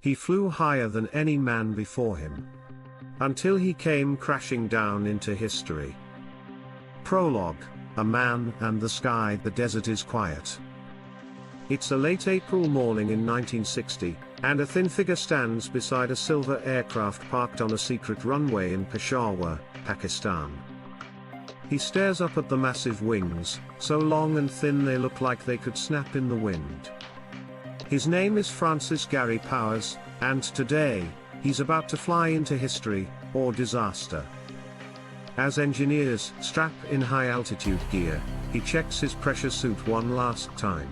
He flew higher than any man before him. Until he came crashing down into history. Prologue, A Man and the Sky. The desert is quiet. It's a late April morning in 1960, and a thin figure stands beside a silver aircraft parked on a secret runway in Peshawar, Pakistan. He stares up at the massive wings, so long and thin they look like they could snap in the wind. His name is Francis Gary Powers, and today, he's about to fly into history, or disaster. As engineers strap in high-altitude gear, he checks his pressure suit one last time.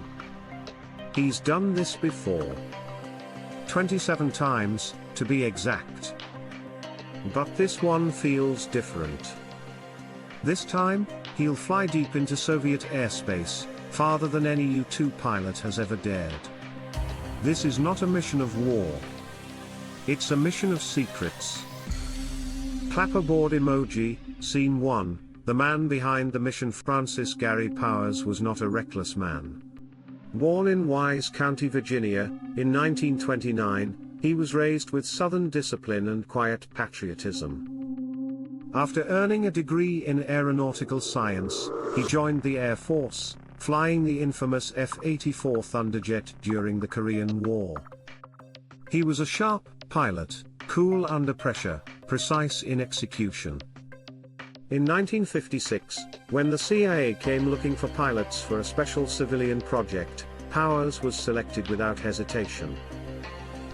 He's done this before. 27 times, to be exact. But this one feels different. This time, he'll fly deep into Soviet airspace, farther than any U-2 pilot has ever dared. This is not a mission of war. It's a mission of secrets. Clapperboard emoji, Scene 1, the man behind the mission. Francis Gary Powers was not a reckless man. Born in Wise County, Virginia, in 1929, he was raised with Southern discipline and quiet patriotism. After earning a degree in aeronautical science, he joined the Air Force, flying the infamous F-84 Thunderjet during the Korean War. He was a sharp pilot, cool under pressure, precise in execution. In 1956, when the CIA came looking for pilots for a special civilian project, Powers was selected without hesitation.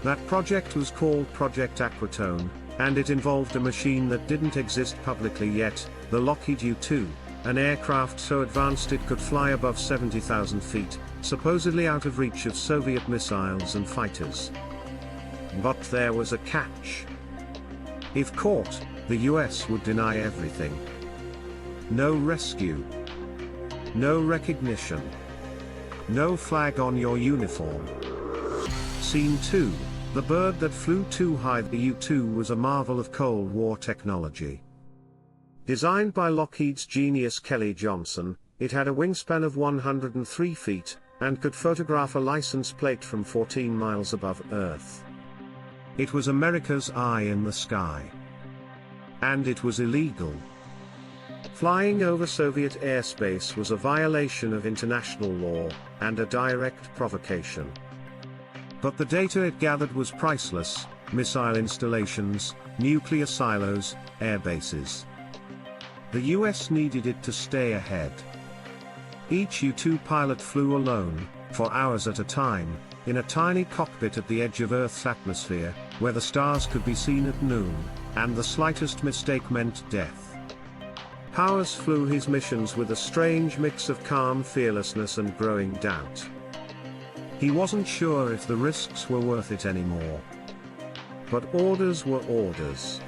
That project was called Project Aquatone, and it involved a machine that didn't exist publicly yet, the Lockheed U-2, an aircraft so advanced it could fly above 70,000 feet, supposedly out of reach of Soviet missiles and fighters. But there was a catch. If caught, the US would deny everything. No rescue. No recognition. No flag on your uniform. Scene 2, the bird that flew too high. The U-2 was a marvel of Cold War technology. Designed by Lockheed's genius Kelly Johnson, it had a wingspan of 103 feet, and could photograph a license plate from 14 miles above Earth. It was America's eye in the sky. And it was illegal. Flying over Soviet airspace was a violation of international law, and a direct provocation. But the data it gathered was priceless: missile installations, nuclear silos, air bases. The US needed it to stay ahead. Each U-2 pilot flew alone, for hours at a time, in a tiny cockpit at the edge of Earth's atmosphere, where the stars could be seen at noon, and the slightest mistake meant death. Powers flew his missions with a strange mix of calm fearlessness and growing doubt. He wasn't sure if the risks were worth it anymore. But orders were orders.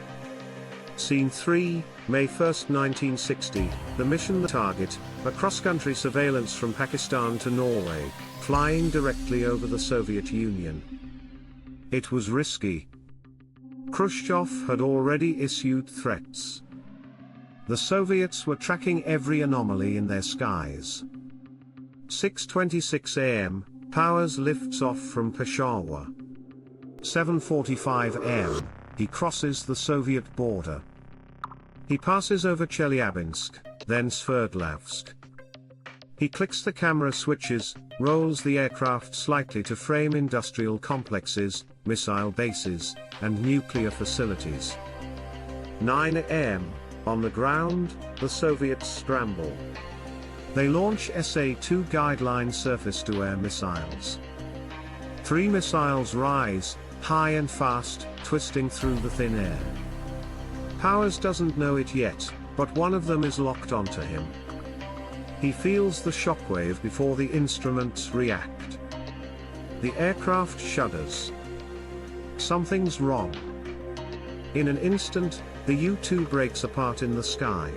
Scene 3, May 1, 1960, the mission. The target, a cross-country surveillance from Pakistan to Norway, flying directly over the Soviet Union. It was risky. Khrushchev had already issued threats. The Soviets were tracking every anomaly in their skies. 6:26 a.m., Powers lifts off from Peshawar. 7:45 a.m., he crosses the Soviet border. He passes over Chelyabinsk, then Sverdlovsk. He clicks the camera switches, rolls the aircraft slightly to frame industrial complexes, missile bases, and nuclear facilities. 9 a.m., on the ground, the Soviets scramble. They launch SA-2 guideline surface-to-air missiles. 3 missiles rise, high and fast, twisting through the thin air. Powers doesn't know it yet, but one of them is locked onto him. He feels the shockwave before the instruments react. The aircraft shudders. Something's wrong. In an instant, the U-2 breaks apart in the sky.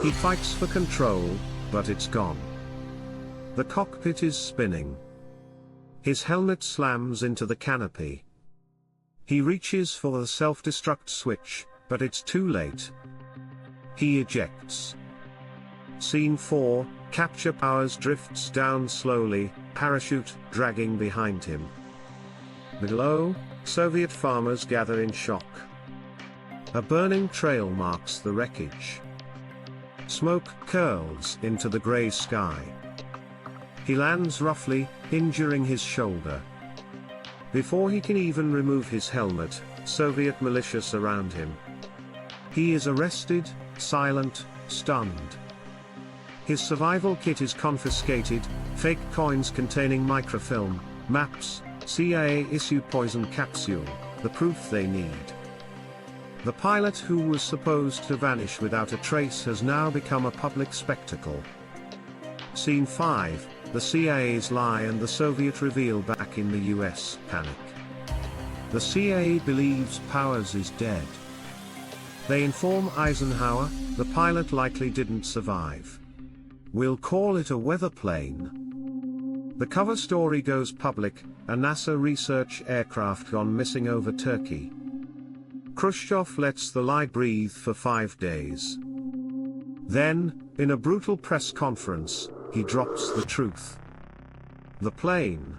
He fights for control, but it's gone. The cockpit is spinning. His helmet slams into the canopy. He reaches for the self-destruct switch, but it's too late. He ejects. Scene 4, Capture. Powers drifts down slowly, parachute dragging behind him. Below, Soviet farmers gather in shock. A burning trail marks the wreckage. Smoke curls into the grey sky. He lands roughly, injuring his shoulder. Before he can even remove his helmet, Soviet militia surround him. He is arrested, silent, stunned. His survival kit is confiscated, fake coins containing microfilm, maps, CIA-issued poison capsule, the proof they need. The pilot who was supposed to vanish without a trace has now become a public spectacle. Scene 5, the CIA's lie and the Soviet reveal back in the US, panic. The CIA believes Powers is dead. They inform Eisenhower, the pilot likely didn't survive. We'll call it a weather plane. The cover story goes public, a NASA research aircraft gone missing over Turkey. Khrushchev lets the lie breathe for 5 days. Then, in a brutal press conference, he drops the truth. The plane.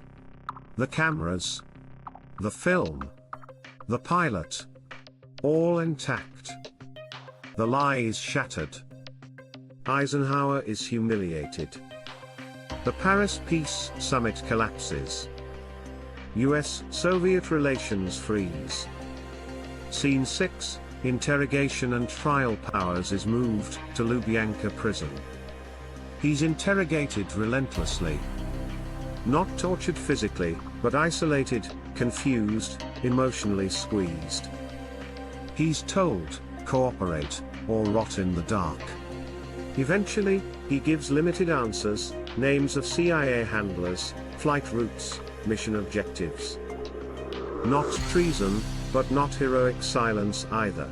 The cameras. The film. The pilot. All intact. The lie is shattered. Eisenhower is humiliated. The Paris Peace Summit collapses. US-Soviet relations freeze. Scene 6, interrogation and trial. Powers is moved to Lubyanka prison. He's interrogated relentlessly. Not tortured physically, but isolated, confused, emotionally squeezed. He's told, cooperate, or rot in the dark. Eventually, he gives limited answers, names of CIA handlers, flight routes, mission objectives. Not treason, but not heroic silence either.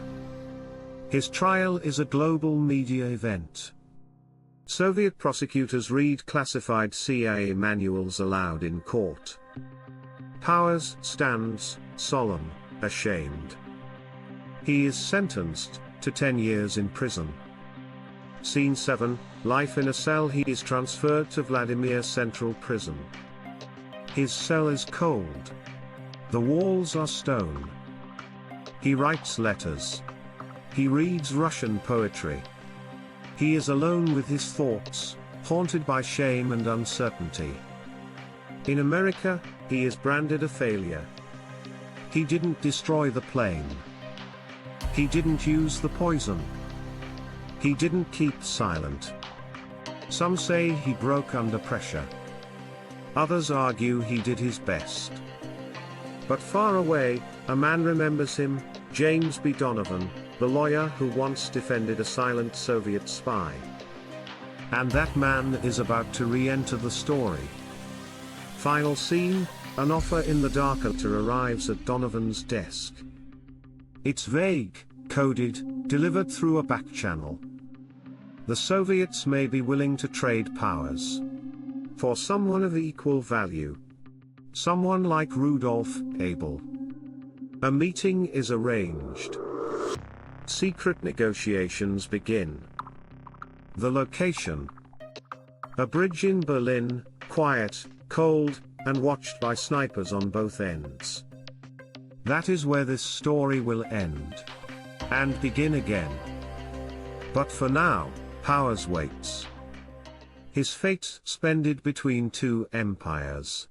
His trial is a global media event. Soviet prosecutors read classified CIA manuals aloud in court. Powers stands, solemn, ashamed. He is sentenced to 10 years in prison. Scene 7, life in a cell. He is transferred to Vladimir Central Prison. His cell is cold. The walls are stone. He writes letters. He reads Russian poetry. He is alone with his thoughts, haunted by shame and uncertainty. In America, he is branded a failure. He didn't destroy the plane. He didn't use the poison. He didn't keep silent. Some say he broke under pressure. Others argue he did his best. But far away, a man remembers him, James B. Donovan, the lawyer who once defended a silent Soviet spy. And that man is about to re-enter the story. Final scene, an offer in the dark letter arrives at Donovan's desk. It's vague, coded, delivered through a back channel. The Soviets may be willing to trade Powers for someone of equal value. Someone like Rudolf Abel. A meeting is arranged. Secret negotiations begin. The location. A bridge in Berlin, quiet, cold, and watched by snipers on both ends. That is where this story will end. And begin again. But for now, Powers waits. His fate suspended between two empires.